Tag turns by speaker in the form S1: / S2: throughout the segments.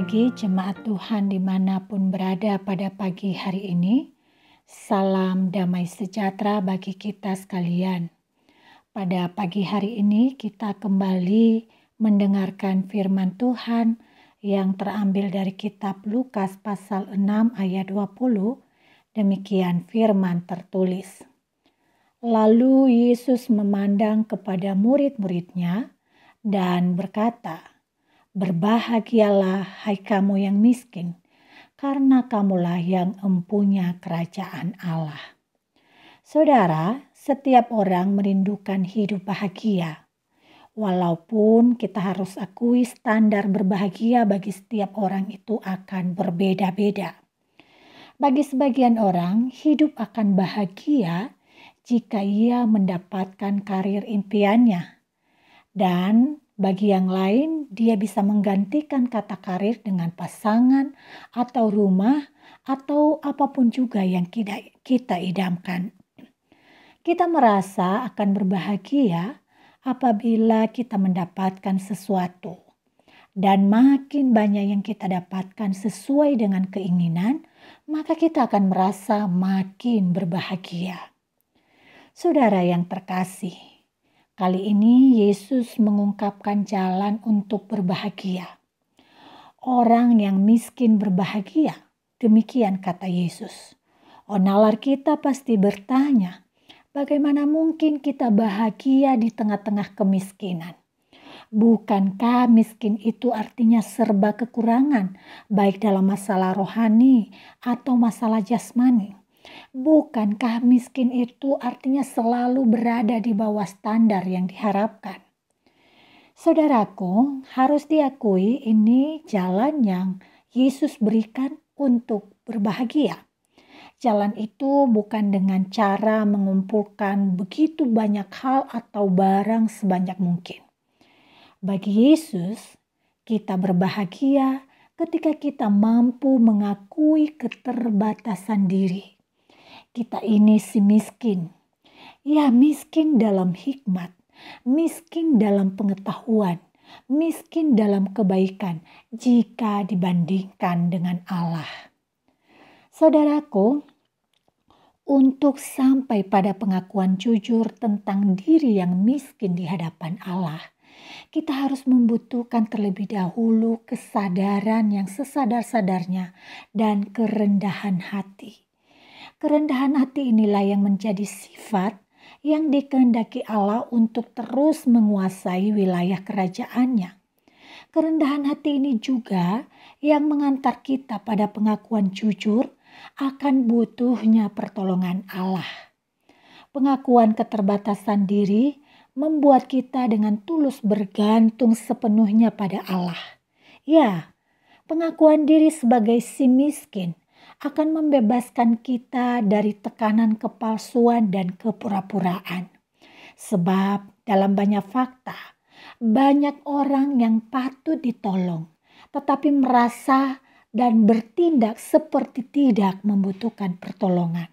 S1: pagi jemaat Tuhan dimanapun berada pada pagi hari ini. Salam damai sejahtera bagi kita sekalian. Pada pagi hari ini kita kembali mendengarkan firman Tuhan yang terambil dari kitab Lukas pasal 6 ayat 20. Demikian firman tertulis. Lalu Yesus memandang kepada murid-muridnya dan berkata, "Berbahagialah hai kamu yang miskin, karena kamulah yang empunya kerajaan Allah." Saudara, setiap orang merindukan hidup bahagia. Walaupun kita harus akui standar berbahagia bagi setiap orang itu akan berbeda-beda. Bagi sebagian orang, hidup akan bahagia jika ia mendapatkan karir impiannya. Dan bagi yang lain, dia bisa menggantikan kata karir dengan pasangan atau rumah atau apapun juga yang kita idamkan. Kita merasa akan berbahagia apabila kita mendapatkan sesuatu. Dan makin banyak yang kita dapatkan sesuai dengan keinginan, maka kita akan merasa makin berbahagia. Saudara yang terkasih, kali ini Yesus mengungkapkan jalan untuk berbahagia. Orang yang miskin berbahagia, demikian kata Yesus. Nalar kita pasti bertanya, bagaimana mungkin kita bahagia di tengah-tengah kemiskinan? Bukankah miskin itu artinya serba kekurangan, baik dalam masalah rohani atau masalah jasmani? Bukankah miskin itu artinya selalu berada di bawah standar yang diharapkan? Saudaraku, harus diakui ini jalan yang Yesus berikan untuk berbahagia. Jalan itu bukan dengan cara mengumpulkan begitu banyak hal atau barang sebanyak mungkin. Bagi Yesus, kita berbahagia ketika kita mampu mengakui keterbatasan diri. Kita ini si miskin. Ya, miskin dalam hikmat, miskin dalam pengetahuan, miskin dalam kebaikan jika dibandingkan dengan Allah. Saudaraku, untuk sampai pada pengakuan jujur tentang diri yang miskin di hadapan Allah, kita harus membutuhkan terlebih dahulu kesadaran yang sesadar-sadarnya dan kerendahan hati. Kerendahan hati inilah yang menjadi sifat yang dikehendaki Allah untuk terus menguasai wilayah kerajaannya. Kerendahan hati ini juga yang mengantar kita pada pengakuan jujur akan butuhnya pertolongan Allah. Pengakuan keterbatasan diri membuat kita dengan tulus bergantung sepenuhnya pada Allah. Ya, pengakuan diri sebagai si miskin akan membebaskan kita dari tekanan kepalsuan dan kepura-puraan. Sebab dalam banyak fakta, banyak orang yang patut ditolong, tetapi merasa dan bertindak seperti tidak membutuhkan pertolongan.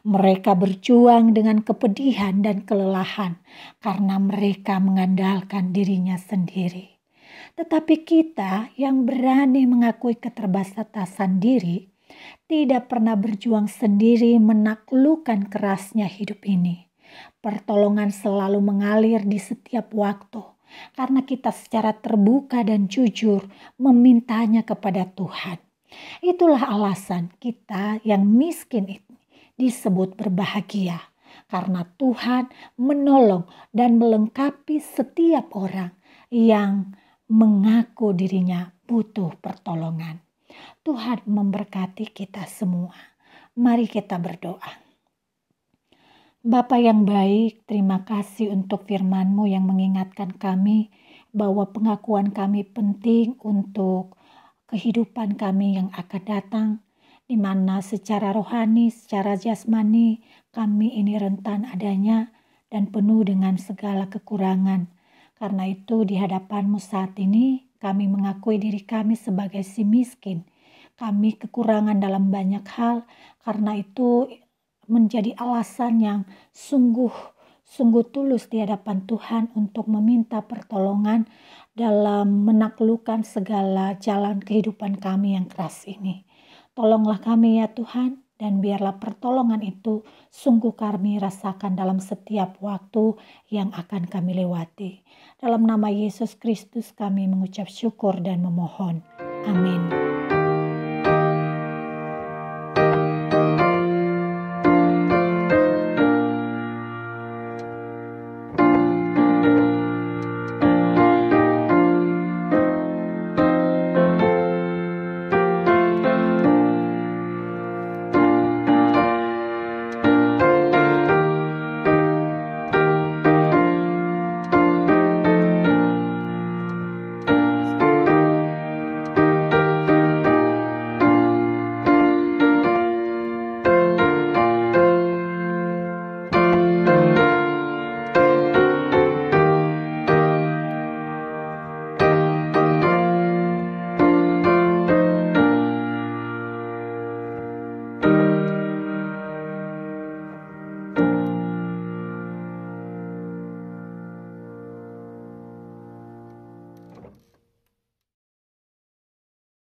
S1: Mereka berjuang dengan kepedihan dan kelelahan karena mereka mengandalkan dirinya sendiri. Tetapi kita yang berani mengakui keterbatasan diri, tidak pernah berjuang sendiri menaklukkan kerasnya hidup ini. Pertolongan selalu mengalir di setiap waktu karena kita secara terbuka dan jujur memintanya kepada Tuhan. Itulah alasan kita yang miskin ini disebut berbahagia karena Tuhan menolong dan melengkapi setiap orang yang mengaku dirinya butuh pertolongan. Tuhan memberkati kita semua. Mari kita berdoa. Bapa yang baik, terima kasih untuk firman-Mu yang mengingatkan kami bahwa pengakuan kami penting untuk kehidupan kami yang akan datang, di mana secara rohani, secara jasmani kami ini rentan adanya dan penuh dengan segala kekurangan. Karena itu di hadapan-Mu saat ini kami mengakui diri kami sebagai si miskin. Kami kekurangan dalam banyak hal, karena itu menjadi alasan yang sungguh tulus di hadapan Tuhan untuk meminta pertolongan dalam menaklukkan segala jalan kehidupan kami yang keras ini. Tolonglah kami ya Tuhan, dan biarlah pertolongan itu sungguh kami rasakan dalam setiap waktu yang akan kami lewati. Dalam nama Yesus Kristus kami mengucap syukur dan memohon. Amin.